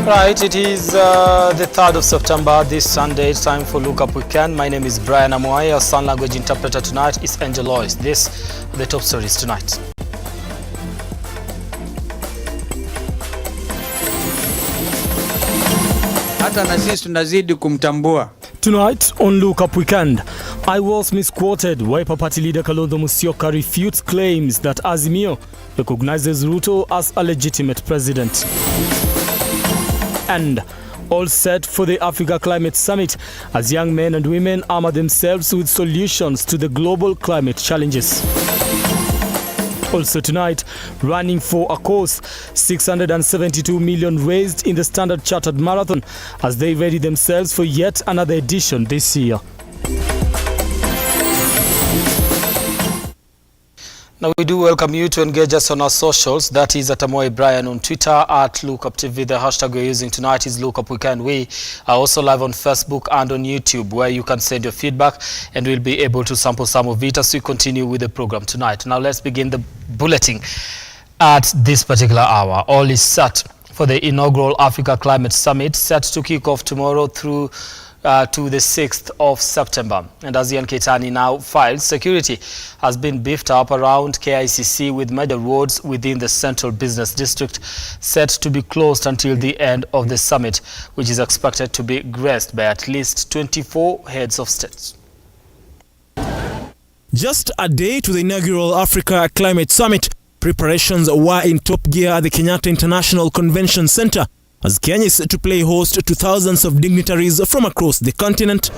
Right, it is the 3rd of September, this Sunday. It's time for Look Up Weekend. My name is Brian Amuai. Our sign language interpreter tonight is Angel Lois. This are the top stories tonight. Hata na sisi tunazidi kumtambua. Tonight on Look Up Weekend, I was misquoted. Wiper Party leader Kalonzo Musyoka refutes claims that Azimio recognizes Ruto as a legitimate president. And all set for the Africa Climate Summit as young men and women armor themselves with solutions to the global climate challenges. Also tonight, running for a cause, 672 million raised in the Standard Chartered Marathon as they ready themselves for yet another edition this year. Now we do welcome you to engage us on our socials. That is at Amoy Brian on Twitter, at Lookuptv. The hashtag we're using tonight is Look Up Weekend. We are also live on Facebook and on YouTube, where you can send your feedback and we'll be able to sample some of it as we continue with the program tonight. Now let's begin the bulletin at this particular hour. All is set for the inaugural Africa Climate Summit, set to kick off tomorrow through to the 6th of September. And as Ian Keitani now files, security has been beefed up around KICC, with major roads within the Central Business District set to be closed until the end of the summit, which is expected to be graced by at least 24 heads of states. Just a day to the inaugural Africa Climate Summit, preparations were in top gear at the Kenyatta International Convention Center, as Kenya is to play host to thousands of dignitaries from across the continent.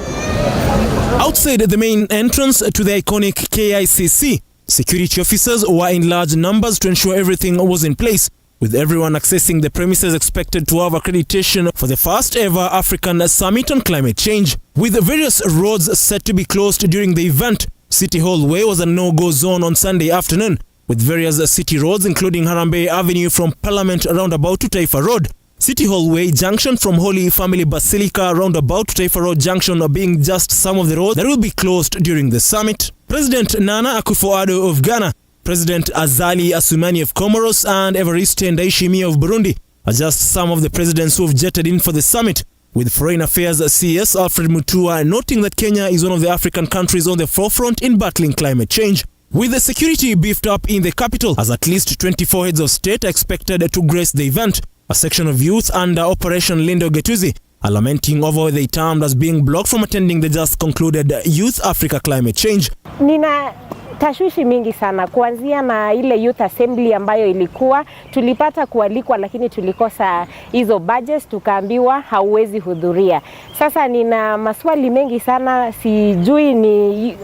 Outside the main entrance to the iconic KICC, security officers were in large numbers to ensure everything was in place, with everyone accessing the premises expected to have accreditation for the first ever African Summit on Climate Change. With various roads set to be closed during the event, City Hall Way was a no-go zone on Sunday afternoon, with various city roads including Harambee Avenue from Parliament roundabout to Taifa Road, City Hall Way Junction from Holy Family Basilica roundabout to Taifa Road Junction being just some of the roads that will be closed during the summit. President Nana Akufo-Addo of Ghana, President Azali Assoumani of Comoros, and Evariste Ndayishimiye of Burundi are just some of the presidents who have jetted in for the summit, with Foreign Affairs CS Alfred Mutua noting that Kenya is one of the African countries on the forefront in battling climate change. With the security beefed up in the capital, as at least 24 heads of state are expected to grace the event, a section of youth under Operation Lindo Getuzi are lamenting over what they termed as being blocked from attending the just concluded Youth Africa Climate Change. Nina tashwishi mingi sana kuanzia na ile youth assembly ambayo ilikuwa tulipata kualikwa, lakini tulikosa hizo badges, tukaambiwa hauwezi hudhuria. Sasa nina maswali mengi sana, sijui ni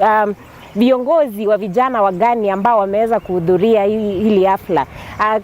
viongozi wa vijana wagani ambao wameweza kuhudhuria hili hafla.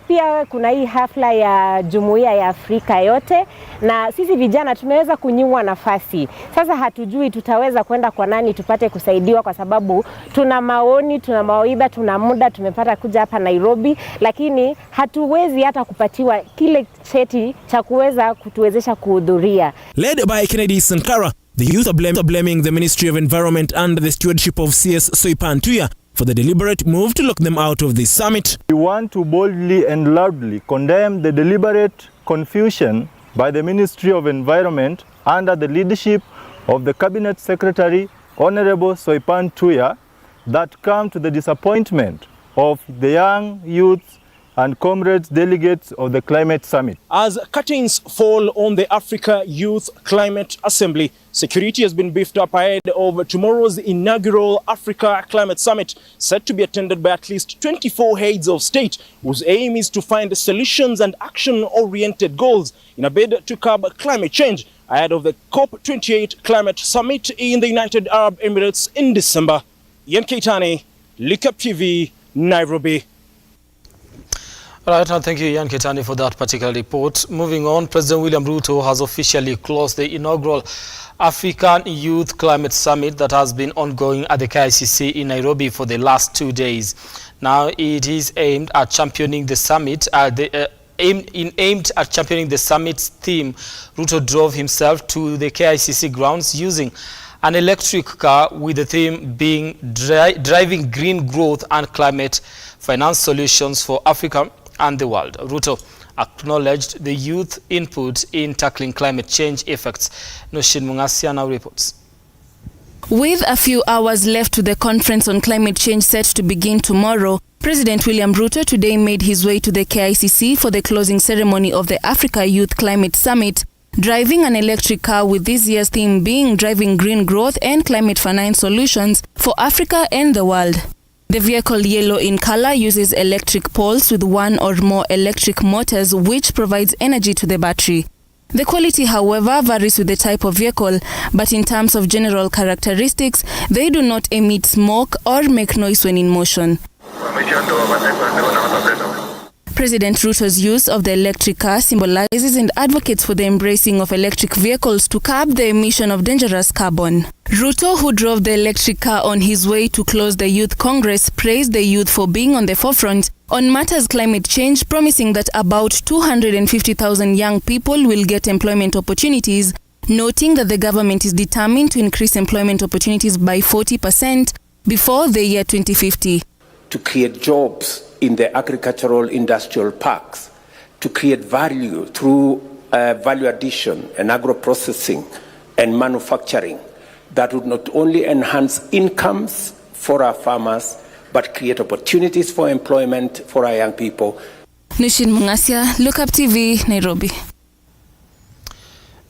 Pia kuna hii hafla ya Jumuiya ya Afrika yote, na sisi vijana tumeweza kunyimwa nafasi. Sasa hatujui tutaweza kwenda kwa nani tupate kusaidiwa, kwa sababu tuna maoni, tuna mawaidha, tuna muda, tumepata kuja hapa Nairobi, lakini hatuwezi hata kupatiwa kile cheti cha kuweza kutuwezesha kuhudhuria. Led by Kennedy Sankara, the youth are blaming the Ministry of Environment under the stewardship of CS Soipan Tuya for the deliberate move to lock them out of this summit. We want to boldly and loudly condemn the deliberate confusion by the Ministry of Environment under the leadership of the Cabinet Secretary, Honorable Soipan Tuya, that come to the disappointment of the young youths and comrades delegates of the Climate Summit. As curtains fall on the Africa Youth Climate Assembly, security has been beefed up ahead of tomorrow's inaugural Africa Climate Summit, set to be attended by at least 24 heads of state, whose aim is to find solutions and action-oriented goals in a bid to curb climate change ahead of the COP28 Climate Summit in the United Arab Emirates in December. Ian Keitani, Lookuptv, Nairobi. All right, now thank you, Ian Keitani, for that particular report. Moving on, President William Ruto has officially closed the inaugural African Youth Climate Summit that has been ongoing at the KICC in Nairobi for the last 2 days. Now it is aimed at championing the summit. Aimed at championing the summit's theme, Ruto drove himself to the KICC grounds using an electric car, with the theme being driving green growth and climate finance solutions for Africa and the world. Ruto acknowledged the youth input in tackling climate change effects. Noshin Mungasia now reports. With a few hours left to the conference on climate change set to begin tomorrow, President William Ruto today made his way to the KICC for the closing ceremony of the Africa Youth Climate Summit, driving an electric car, with this year's theme being driving green growth and climate finance solutions for Africa and the world. The vehicle, yellow in color, uses electric poles with one or more electric motors, which provides energy to the battery. The quality, however, varies with the type of vehicle, but in terms of general characteristics, they do not emit smoke or make noise when in motion. President Ruto's use of the electric car symbolizes and advocates for the embracing of electric vehicles to curb the emission of dangerous carbon. Ruto, who drove the electric car on his way to close the Youth Congress, praised the youth for being on the forefront on matters climate change, promising that about 250,000 young people will get employment opportunities, noting that the government is determined to increase employment opportunities by 40% before the year 2050. To create jobs in the agricultural industrial parks, to create value through value addition and agro-processing and manufacturing that would not only enhance incomes for our farmers, but create opportunities for employment for our young people. Nushin Mungasia, Lookuptv, Nairobi.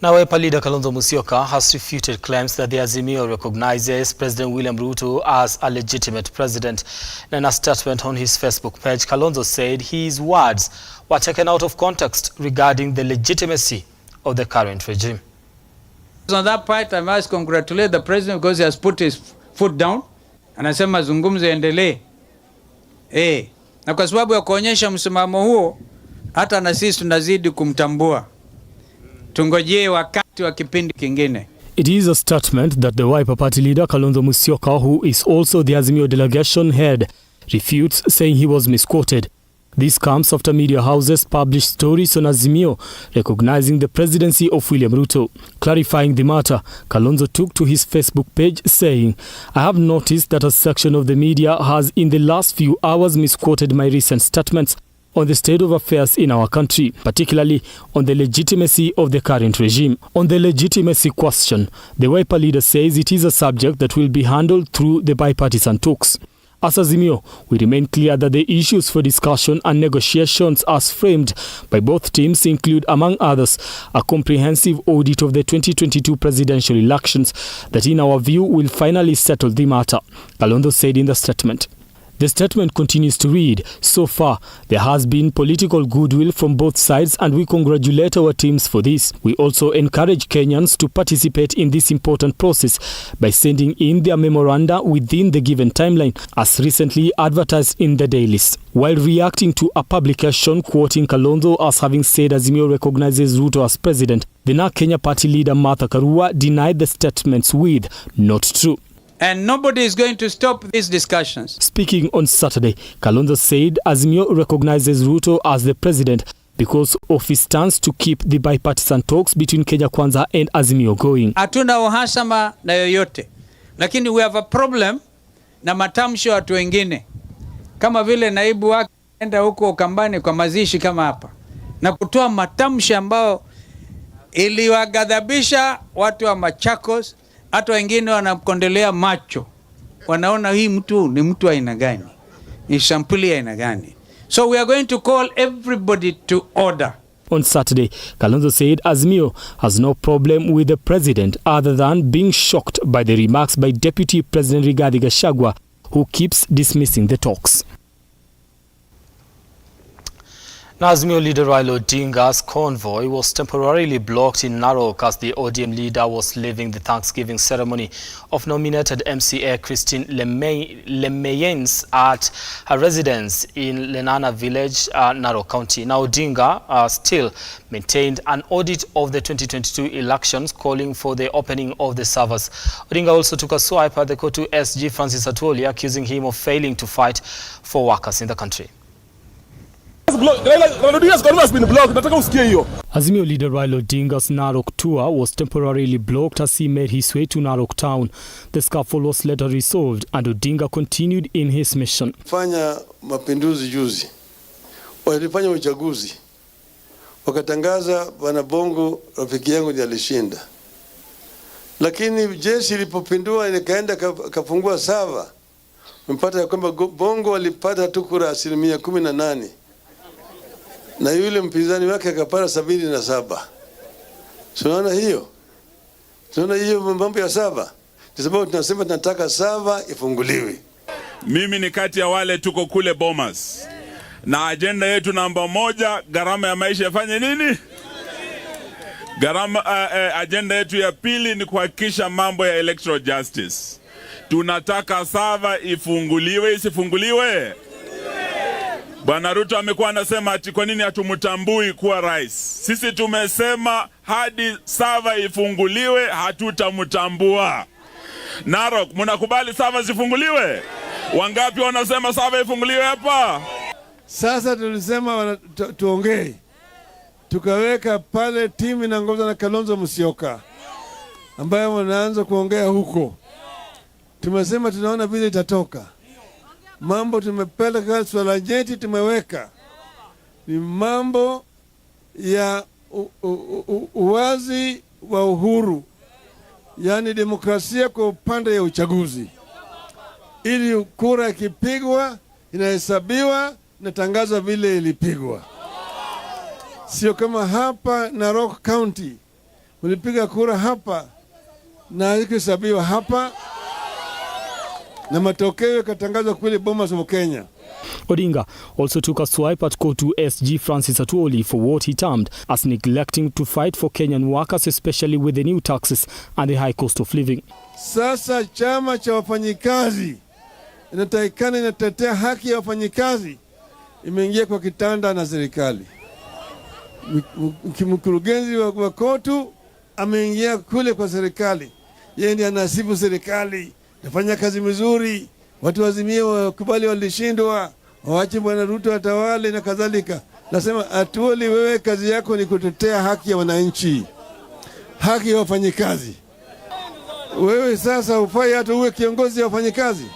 Now, Wiper leader Kalonzo Musyoka has refuted claims that the Azimio recognizes President William Ruto as a legitimate president. In a statement on his Facebook page, Kalonzo said his words were taken out of context regarding the legitimacy of the current regime. On that part, I must congratulate the president because he has put his foot down. Anasema mazungumzo yaendelee. Na kwa sababu ya kuonyesha msimamo huo, hata na sisi tunazidi kumtambua. Tungojee wakati wa kipindi kingine. It is a statement that the Wiper Party leader Kalonzo Musyoka, who is also the Azimio delegation head, refutes, saying he was misquoted. This comes after media houses published stories on Azimio recognizing the presidency of William Ruto. Clarifying the matter, Kalonzo took to his Facebook page saying, "I have noticed that a section of the media has in the last few hours misquoted my recent statements on the state of affairs in our country, particularly on the legitimacy of the current regime." On the legitimacy question, the Wiper leader says it is a subject that will be handled through the bipartisan talks. As Azimio, we remain clear that the issues for discussion and negotiations as framed by both teams include, among others, a comprehensive audit of the 2022 presidential elections that in our view will finally settle the matter, Kalonzo said in the statement. The statement continues to read, "So far, there has been political goodwill from both sides and we congratulate our teams for this. We also encourage Kenyans to participate in this important process by sending in their memoranda within the given timeline, as recently advertised in the dailies." While reacting to a publication quoting Kalonzo as having said Azimio recognizes Ruto as president, the now Kenya Party leader Martha Karua denied the statements with, "Not true." And nobody is going to stop these discussions. Speaking on Saturday, Kalonzo said Azimio recognizes Ruto as the president because of his stance to keep the bipartisan talks between Kenya Kwanza and Azimio going. Hatuna uhasama na yoyote, lakini we have a problem na matamshi ya watu wengine, kama vile naibu wake enda huko Ukambani kwa mazishi kama hapa na kutoa matamshi ambao iliwagadhabisha watu wa Machakos. Hata wengine wanakondelea macho, wanaona hii mtu ni mtu aina gani, ni sampuli aina gani. So we are going to call everybody to order. On Saturday, Kalonzo said Azimio has no problem with the president other than being shocked by the remarks by Deputy President Rigathi Gachagua, who keeps dismissing the talks. Azimio leader Raila Odinga's convoy was temporarily blocked in Narok as the ODM leader was leaving the Thanksgiving ceremony of nominated MCA Christine Lemeyens at her residence in Lenana village, Narok County. Now Odinga still maintained an audit of the 2022 elections, calling for the opening of the servers. Odinga also took a swipe at the Kotu SG Francis Atwoli, accusing him of failing to fight for workers in the country. Azimio leader Raila Odinga's Narok tour was temporarily blocked as he made his way to Narok town. The scuffle was later resolved and Odinga continued in his mission. Fanya mapinduzi juzi, walifanya uchaguzi wakatangaza bwana Bongo rafiki yangu ndiye alishinda. Lakini jeshi lilipopindua likaenda kafungua sava, mpata ya kwamba Bongo alipata tu kura 18% na yule mpinzani wake akapata 77. Tunaona hiyo? Tunaona hiyo mambo ya sava? Kwa sababu tunasema tunataka sava ifunguliwe. Mimi ni kati ya wale tuko kule Bomas. Na agenda yetu namba 1, gharama ya maisha yafanye nini? Agenda yetu ya pili ni kuhakikisha mambo ya electoral justice. Tunataka sava ifunguliwe, isifunguliwe. Bwana Ruto amekuwa anasema ati kwa nini hatumtambui kuwa rais. Sisi tumesema hadi sava ifunguliwe hatutamtambua. Narok, mnakubali sava zifunguliwe? Wangapi wanasema sava ifunguliwe hapa? Sasa tulisema tuongee. Tukaweka pale timu inaongozwa na Kalonzo Musyoka ambayo wanaanza kuongea huko. Tumesema tunaona vile itatoka. Mambo tumepeleka swala nyeti tumeweka. Ni mambo ya uwazi wa uhuru. Yaani demokrasia kwa upande ya uchaguzi. Ili kura ikipigwa inahesabiwa na tangazo vile ilipigwa. Sio kama hapa Narok County ulipiga kura hapa na ikihesabiwa hapa na matokeo yakatangazwa kule Bomas of Kenya. Odinga also took a swipe at Kotu SG Francis Atwoli for what he termed as neglecting to fight for Kenyan workers, especially with the new taxes and the high cost of living. Sasa chama cha wafanyikazi inatakikana inatetea haki ya wafanyikazi imeingia kwa kitanda na serikali. Mkurugenzi wa Kotu ameingia kule kwa serikali. Yeye ndiye anasibu serikali, nafanya kazi mzuri, watu wazimie wakubali walishindwa, waache bwana Ruto atawale na kadhalika. Nasema Atwoli, wewe kazi yako ni kutetea haki ya wananchi, haki ya wafanyikazi. Wewe sasa ufai hata uwe kiongozi wa wafanyikazi.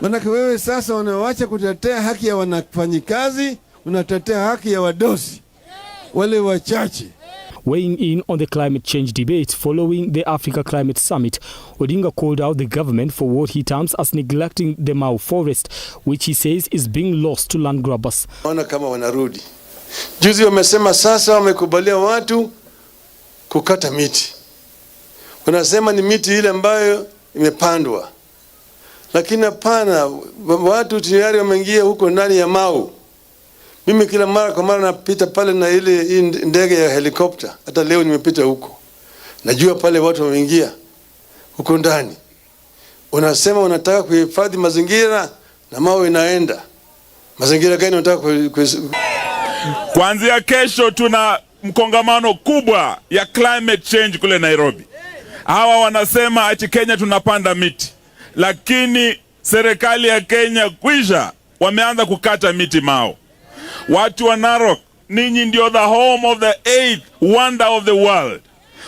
Manake wewe sasa unaacha kutetea haki ya wafanyikazi, unatetea haki ya wadosi wale wachache. Weighing in on the climate change debate following the Africa Climate Summit, Odinga called out the government for what he terms as neglecting the Mau forest, which he says is being lost to land grabbers. Ona kama wanarudi. Juzi wamesema sasa wamekubalia watu kukata miti. Wanasema ni miti ile ambayo imepandwa. Lakini hapana, watu tayari wameingia huko ndani ya Mau. Mimi kila mara kwa mara napita pale na ile ndege ya helikopta. Hata leo nimepita huko. Najua pale watu wameingia huko ndani. Unasema unataka kuhifadhi mazingira na Mau inaenda. Mazingira gani unataka Kuanzia kesho tuna mkongamano kubwa ya climate change kule Nairobi. Hawa wanasema ati Kenya tunapanda miti. Lakini serikali ya Kenya kwisha wameanza kukata miti Mau. Watu wa Narok, ninyi ndio the home of the 8th wonder of the world.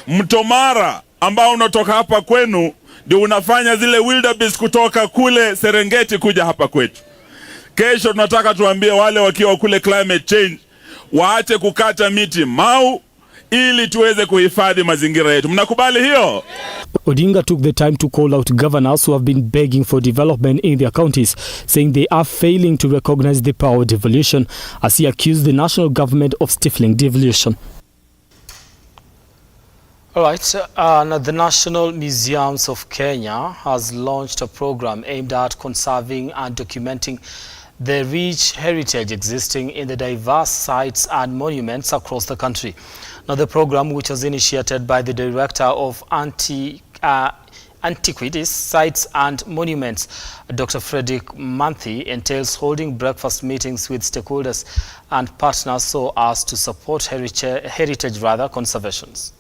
Mto Mara ambao unatoka hapa kwenu ndio unafanya zile wildebeest kutoka kule Serengeti kuja hapa kwetu. Kesho tunataka tuambie wale wakiwa kule climate change waache kukata miti Mau ili tuweze kuhifadhi mazingira yetu. Mnakubali hiyo? Odinga took the time to call out governors who have been begging for development in their counties, saying they are failing to recognize the power of devolution, as he accused the national government of stifling devolution. All right, now the National Museums of Kenya has launched a program aimed at conserving and documenting the rich heritage existing in the diverse sites and monuments across the country. Now, the program, which was initiated by the Director of Antiquities, Sites and Monuments, Dr. Frederick Manthi, entails holding breakfast meetings with stakeholders and partners so as to support heritage conservations.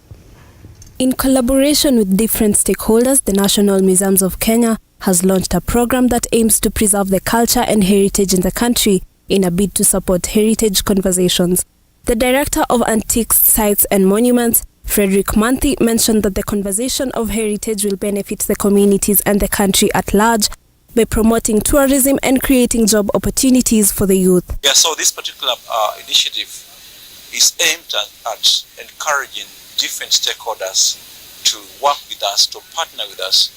In collaboration with different stakeholders, the National Museums of Kenya has launched a program that aims to preserve the culture and heritage in the country in a bid to support heritage conversations. The Director of Antiques, Sites and Monuments, Frederick Manthi, mentioned that the conservation of heritage will benefit the communities and the country at large by promoting tourism and creating job opportunities for the youth. Yeah, so this particular initiative is aimed at encouraging different stakeholders to work with us, to partner with us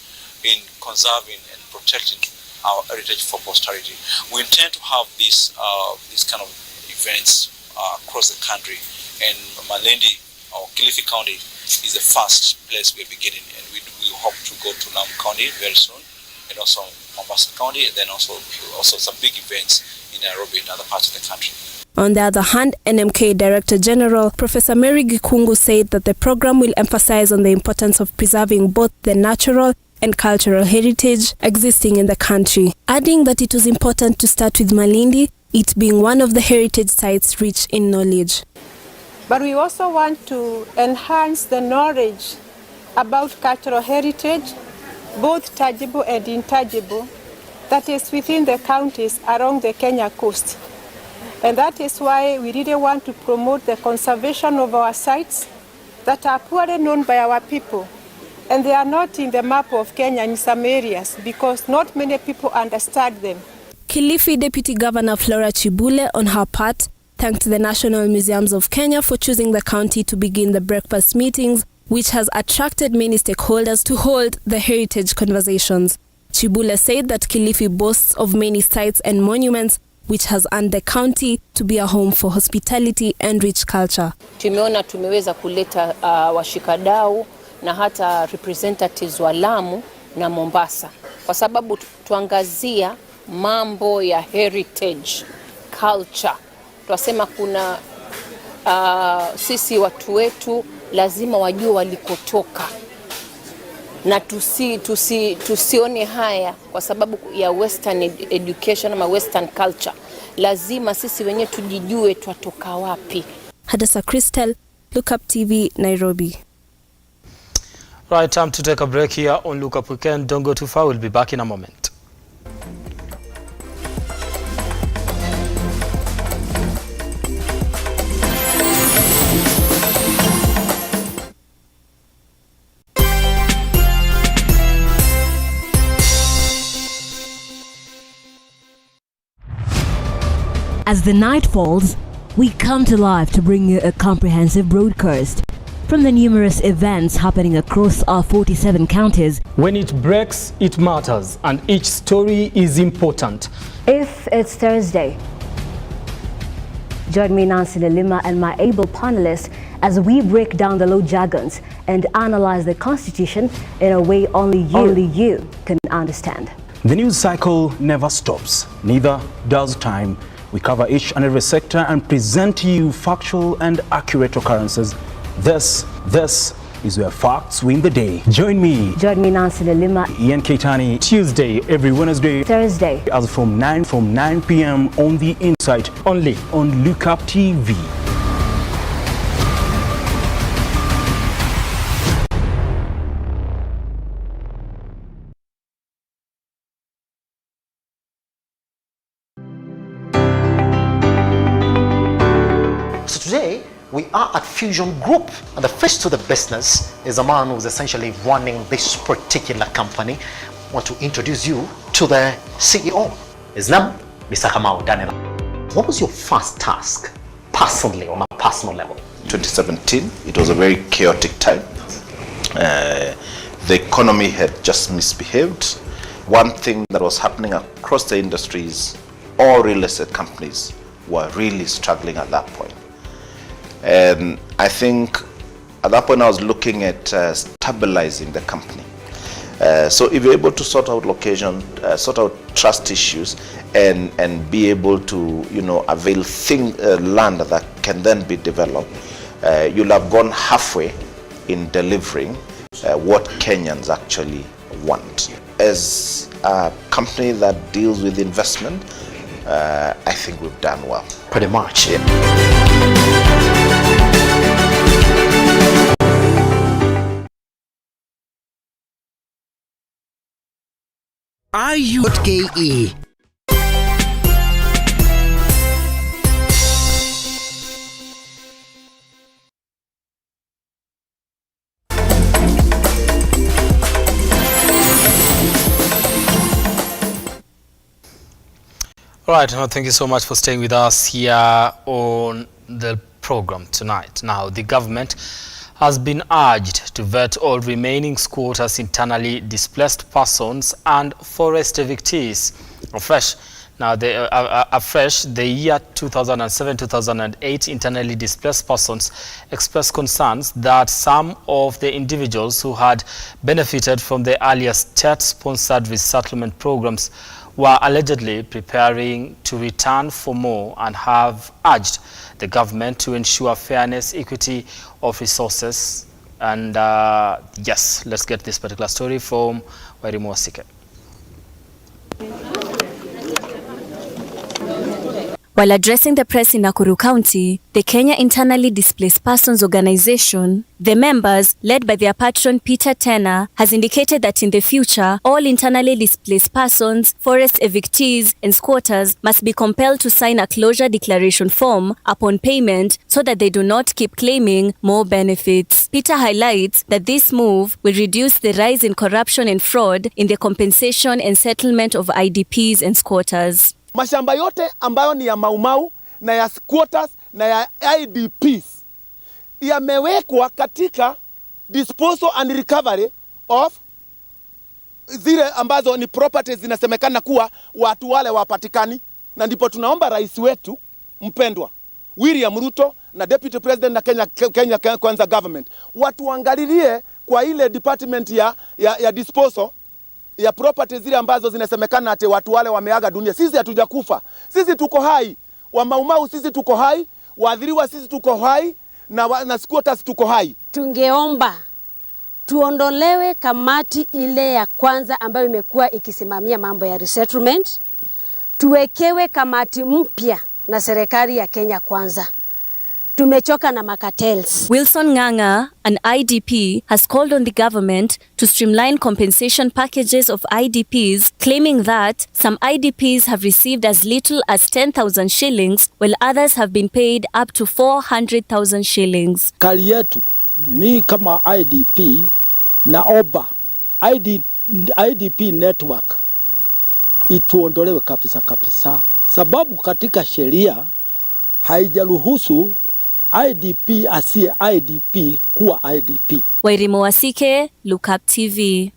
in conserving and protecting our heritage for posterity. We intend to have these kind of events across the country, and Malindi or Kilifi County is the first place we're beginning, and we hope to go to Lamu County very soon, and also Mombasa County, and then also some big events in Nairobi and other parts of the country. On the other hand, NMK Director General Professor Mary Gikungu said that the program will emphasize on the importance of preserving both the natural and cultural heritage existing in the country, adding that it was important to start with Malindi, it being one of the heritage sites rich in knowledge. But we also want to enhance the knowledge about cultural heritage, both tangible and intangible, that is within the counties along the Kenya coast. And that is why we really want to promote the conservation of our sites that are poorly known by our people. And they are not in the map of Kenya in some areas because not many people understand them. Kilifi Deputy Governor Flora Chibule, on her part, thanked the National Museums of Kenya for choosing the county to begin the breakfast meetings, which has attracted many stakeholders to hold the heritage conversations. Chibule said that Kilifi boasts of many sites and monuments, which has earned the county to be a home for hospitality and rich culture. Tumeona tumeweza kuleta washikadau na hata representatives wa Lamu na Mombasa kwa sababu tuangazia mambo ya heritage culture. Tuasema kuna sisi watu wetu lazima wajue walikotoka na tusione haya kwa sababu ya western education ama western culture. Lazima sisi wenyewe tujijue twatoka wapi. Hadasa Crystal, Lookuptv, Nairobi. Right, time to take a break here on Lookup Weekend. Don't go too far, we'll be back in a moment. As the night falls, we come to life to bring you a comprehensive broadcast from the numerous events happening across our 47 counties. When it breaks, it matters, and each story is important. If it's Thursday, join me, Nancy Lima, and my able panelists as we break down the law jargons and analyze the Constitution in a way only you can understand. The news cycle never stops, neither does time. We cover each and every sector and present to you factual and accurate occurrences. This is where facts win the day. Join me, Nancy Lima, Ian Keitani, Tuesday, every Wednesday, Thursday, as from 9 p.m. on The Insight, only on Lookuptv. So today, we are at Fusion Group, and the first to the business is a man who's essentially running this particular company. I want to introduce you to the CEO. His name, Mr. Kamau Daniel. What was your first task, personally, on a personal level? 2017, it was a very chaotic time. The economy had just misbehaved. One thing that was happening across the industries, all real estate companies were really struggling at that point. And I think at that point I was looking at stabilizing the company. So if you're able to sort out location, sort out trust issues, and be able to, avail land that can then be developed, you'll have gone halfway in delivering what Kenyans actually want. As a company that deals with investment, I think we've done well. Pretty much, yeah. IU.KE. All right, thank you so much for staying with us here on the program tonight. Now, the government has been urged to vet all remaining squatters, internally displaced persons and forest evictees afresh. Now, the year 2007-2008 internally displaced persons expressed concerns that some of the individuals who had benefited from the earlier state-sponsored resettlement programs were allegedly preparing to return for more, and have urged the government to ensure fairness, equity of resources. And yes, let's get this particular story from Wairimu Wasike. While addressing the press in Nakuru County, the Kenya Internally Displaced Persons Organization, the members, led by their patron Peter Tena, has indicated that in the future, all internally displaced persons, forest evictees and squatters must be compelled to sign a closure declaration form upon payment so that they do not keep claiming more benefits. Peter highlights that this move will reduce the rise in corruption and fraud in the compensation and settlement of IDPs and squatters. Mashamba yote ambayo ni ya maumau na ya squatters na ya IDPs yamewekwa katika disposal and recovery of zile ambazo ni properties zinasemekana kuwa watu wale wapatikani, na ndipo tunaomba rais wetu mpendwa William Ruto na Deputy President na Kenya Kwanza government watu angalilie kwa ile department ya disposal ya property zile ambazo zinasemekana ate watu wale wameaga dunia. Sisi hatujakufa. Sisi tuko hai. Wa maumau sisi tuko hai, waadhiriwa sisi tuko hai, na squatters tuko hai. Tungeomba tuondolewe kamati ile ya kwanza ambayo imekuwa ikisimamia mambo ya resettlement. Tuwekewe kamati mpya na serikali ya Kenya Kwanza. Tumechoka na makatels. Wilson Nganga, an IDP, has called on the government to streamline compensation packages of IDPs, claiming that some IDPs have received as little as 10,000 shillings, while others have been paid up to 400,000 shillings. Kali yetu, mi kama IDP naomba IDP network ituondolewe kabisa, sababu katika sheria haijaruhusu IDP asiye IDP kuwa IDP. Wairimu Wasike, Lookuptv.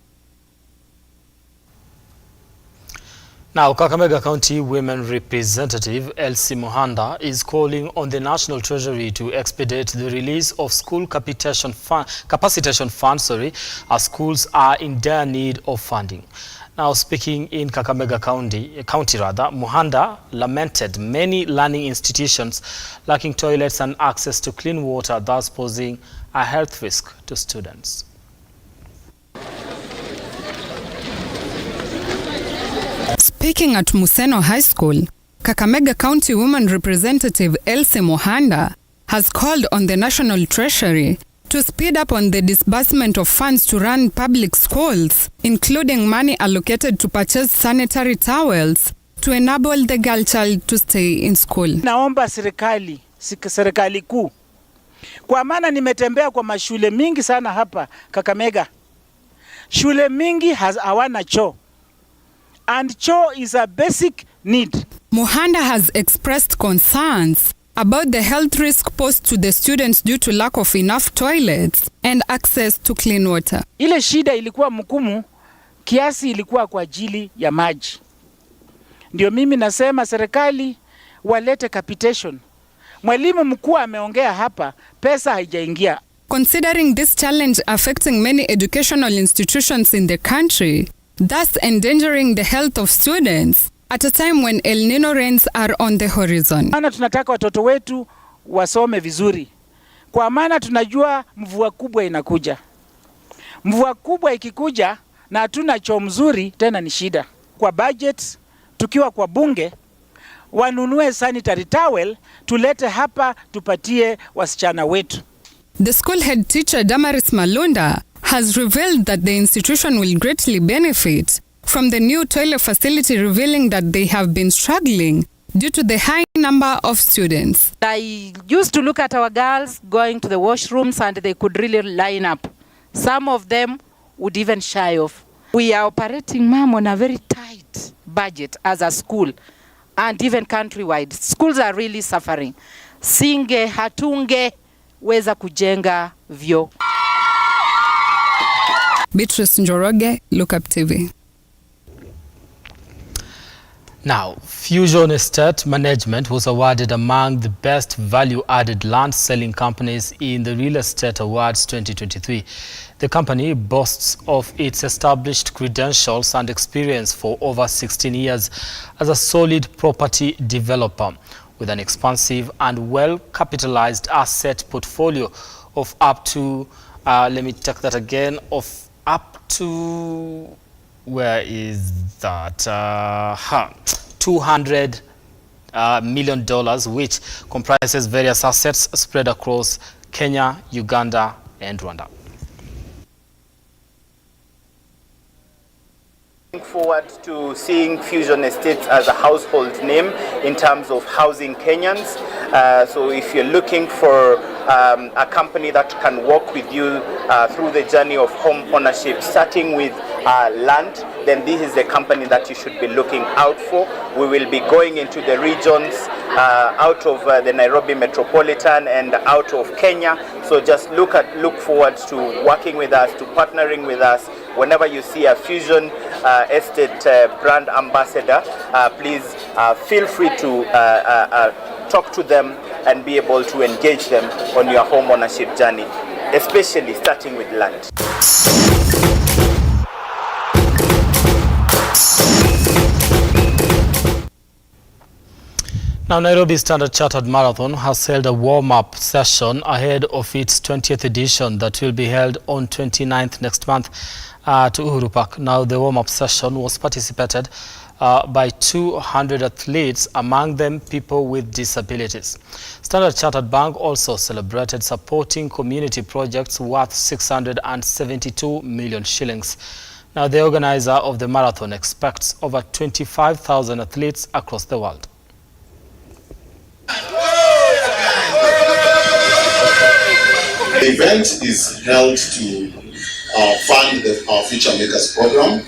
Now, Kakamega County Women Representative Elsie Mohanda is calling on the National Treasury to expedite the release of school capacitation funds, as schools are in dire need of funding. Now, speaking in Kakamega County, Mohanda lamented many learning institutions lacking toilets and access to clean water, thus posing a health risk to students. Speaking at Museno High School, Kakamega County Woman Representative Elsie Mohanda has called on the National Treasury to speed up on the disbursement of funds to run public schools, including money allocated to purchase sanitary towels to enable the girl child to stay in school. Naomba serikali kuu, kwa maana nimetembea kwa mashule mingi sana hapa Kakamega. Shule mingi hawana choo, and choo is a basic need. Mohanda has expressed concerns about the health risk posed to the students due to lack of enough toilets and access to clean water. Ile shida ilikuwa mkumu kiasi ilikuwa kwa ajili ya maji. Ndio mimi nasema serikali walete capitation. Mwalimu mkuu ameongea hapa, pesa haijaingia. Considering this challenge affecting many educational institutions in the country, thus endangering the health of students, at a time when El Nino rains are on the horizon. Maana tunataka watoto wetu wasome vizuri. Kwa maana tunajua mvua kubwa inakuja. Mvua kubwa ikikuja na hatuna choo mzuri tena ni shida. Kwa budget tukiwa kwa bunge wanunue sanitary towel tulete hapa tupatie wasichana wetu. The school head teacher Damaris Malunda has revealed that the institution will greatly benefit from the new toilet facility, revealing that they have been struggling due to the high number of students. I used to look at our girls going to the washrooms and they could really line up. Some of them would even shy off. We are operating, ma'am, on a very tight budget as a school and even countrywide. Schools are really suffering. hatungeweza kujenga vyoo. Beatrice Njoroge, Lookuptv. Now, Fusion Estate Management was awarded among the best value-added land-selling companies in the Real Estate Awards 2023. The company boasts of its established credentials and experience for over 16 years as a solid property developer, with an expansive and well-capitalized asset portfolio of up to, let me check that again, of up to, where is that? $200 million, which comprises various assets spread across Kenya, Uganda, and Rwanda. Looking forward to seeing Fusion Estates as a household name in terms of housing Kenyans. So if you're looking for a company that can walk with you through the journey of home ownership, starting with land, then this is the company that you should be looking out for. We will be going into the regions out of the Nairobi Metropolitan and out of Kenya. So just look forward to working with us, to partnering with us. Whenever you see a Fusion Estate brand ambassador, please feel free to talk to them and be able to engage them on your home ownership journey, especially starting with land. Now, Nairobi Standard Chartered Marathon has held a warm-up session ahead of its 20th edition that will be held on 29th next month to Uhuru Park. Now, the warm-up session was participated by 200 athletes, among them people with disabilities. Standard Chartered Bank also celebrated supporting community projects worth 672 million shillings. Now, the organizer of the marathon expects over 25,000 athletes across the world. The event is held to fund our Future Makers program.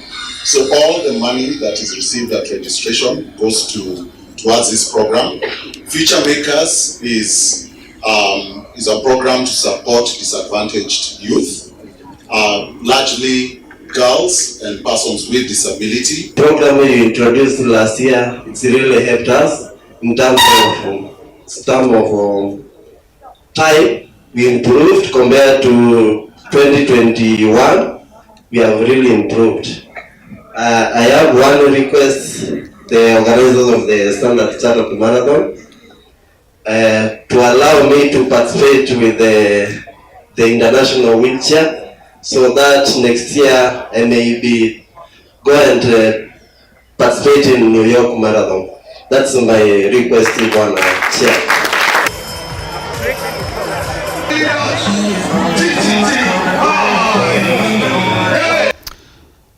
So all the money that is received at registration goes towards this program. Future Makers is a program to support disadvantaged youth, largely girls and persons with disability. The program we introduced last year, it's really helped us in terms of time. We improved compared to 2021. We have really improved. I have one request, the organizers of the Standard Chartered Marathon, to allow me to participate with the international wheelchair, so that next year I may go and participate in New York Marathon. That's my request to one chair.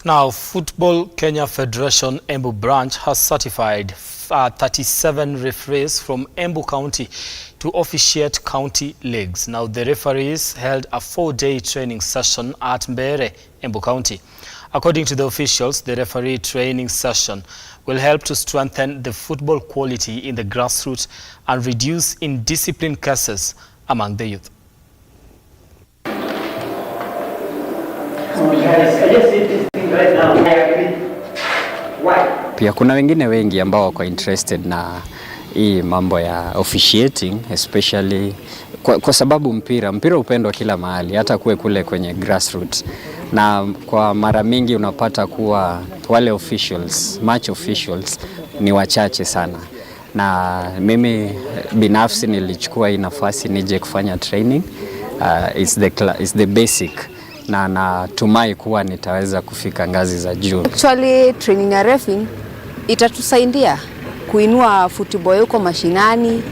Now, Football Kenya Federation Embu branch has certified 37 referees from Embu County to officiate county leagues. Now, the referees held a 4-day training session at Mbere, Embu County. According to the officials, the referee training session will help to strengthen the football quality in the grassroots and reduce indiscipline cases among the youth. Pia kuna wengine wengi ambao wako interested na hii mambo ya officiating, especially kwa sababu mpira upendwa kila mahali, hata kule kwenye grassroots. Na kwa mara mingi unapata kuwa wale officials, match officials ni wachache sana. Na mimi binafsi nilichukua hii nafasi nije kufanya training. It's the basic. Na natumai kuwa nitaweza kufika ngazi za juu. Actually training ya refing itatusaidia kuinua football huko mashinani.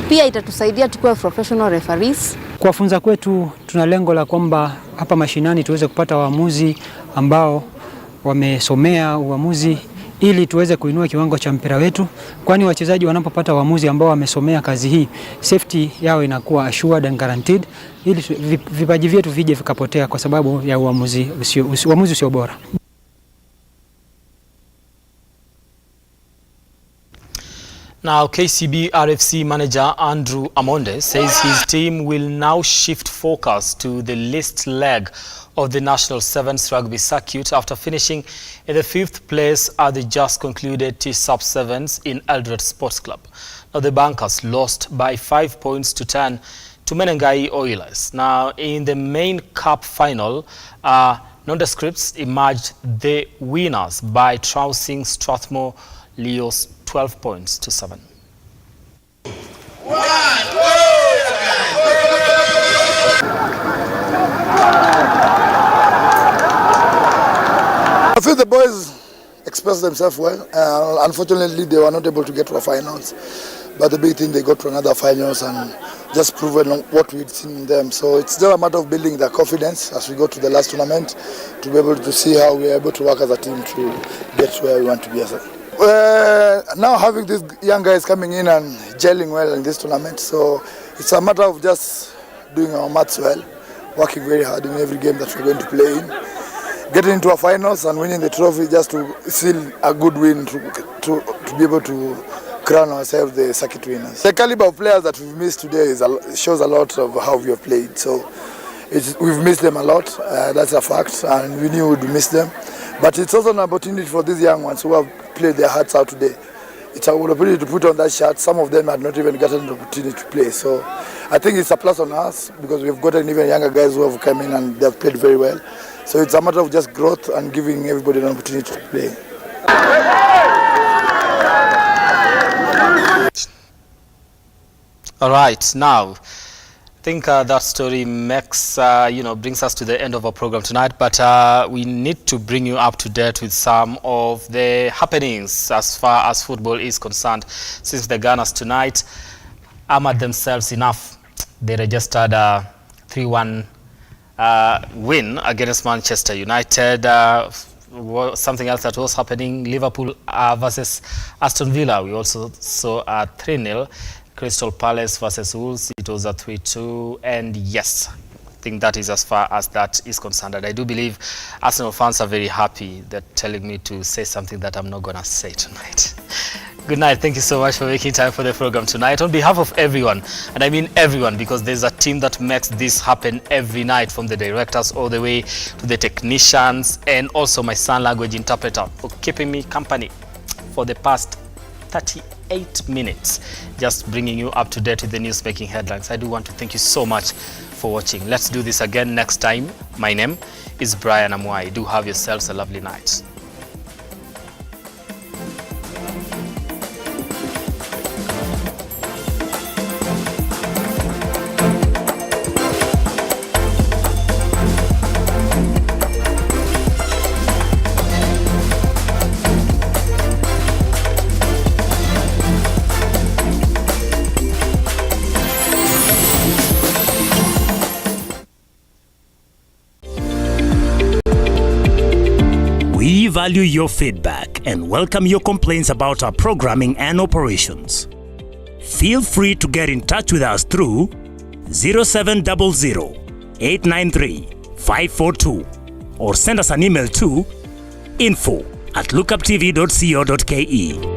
Pia itatusaidia tukue professional referees. Kwa funza kwetu tuna lengo la kwamba hapa mashinani tuweze kupata waamuzi ambao wamesomea uamuzi ili tuweze kuinua kiwango cha mpira wetu, kwani wachezaji wanapopata waamuzi ambao wamesomea kazi hii, safety yao inakuwa assured and guaranteed, ili vipaji vyetu vije vikapotea kwa sababu ya uamuzi usio bora. Now, KCB RFC manager Andrew Amonde says his team will now shift focus to the list leg of the National Sevens Rugby Circuit after finishing in the 5th place at the just concluded T-Sub-Sevens in Eldoret Sports Club. Now, the Bankers lost by 5 points to 10 to Menengai Oilers. Now, in the main cup final, Nondescripts emerged the winners by trouncing Strathmore Leos 12 points to 7. I feel the boys expressed themselves well. Unfortunately, they were not able to get to the finals. But the big thing, they got to another finals and just proven what we'd seen in them. So it's still a matter of building their confidence as we go to the last tournament to be able to see how we're able to work as a team to get to where we want to be as a team. Now having these young guys coming in and gelling well in this tournament, so it's a matter of just doing our maths well, working very hard in every game that we're going to play in, getting into our finals and winning the trophy just to seal a good win to be able to crown ourselves the circuit winners. The caliber of players that we've missed today shows a lot of how we have played. So we've missed them a lot, that's a fact, and we knew we'd miss them. But it's also an opportunity for these young ones who have played their hearts out today. It's an opportunity to put on that shirt. Some of them had not even gotten the opportunity to play. So I think it's a plus on us because we've gotten even younger guys who have come in and they've played very well. So it's a matter of just growth and giving everybody an opportunity to play. All right, now I think that story makes brings us to the end of our program tonight, but we need to bring you up to date with some of the happenings as far as football is concerned. Since the Gunners tonight armored themselves enough, they registered a 3-1 win against Manchester United. Something else that was happening, Liverpool versus Aston Villa, we also saw a 3-0. Crystal Palace versus Wolves, it was a 3-2, and yes, I think that is as far as that is concerned. And I do believe Arsenal fans are very happy. They're telling me to say something that I'm not going to say tonight. Good night. Thank you so much for making time for the program tonight. On behalf of everyone, and I mean everyone, because there's a team that makes this happen every night, from the directors all the way to the technicians, and also my sign language interpreter for keeping me company for the past 38 minutes, just bringing you up to date with the news making headlines. I do want to thank you so much for watching. Let's do this again next time. My name is Brian Amwai. Do have yourselves a lovely night. We value your feedback and welcome your complaints about our programming and operations. Feel free to get in touch with us through 0700 893 542 or send us an email to info@lookuptv.co.ke.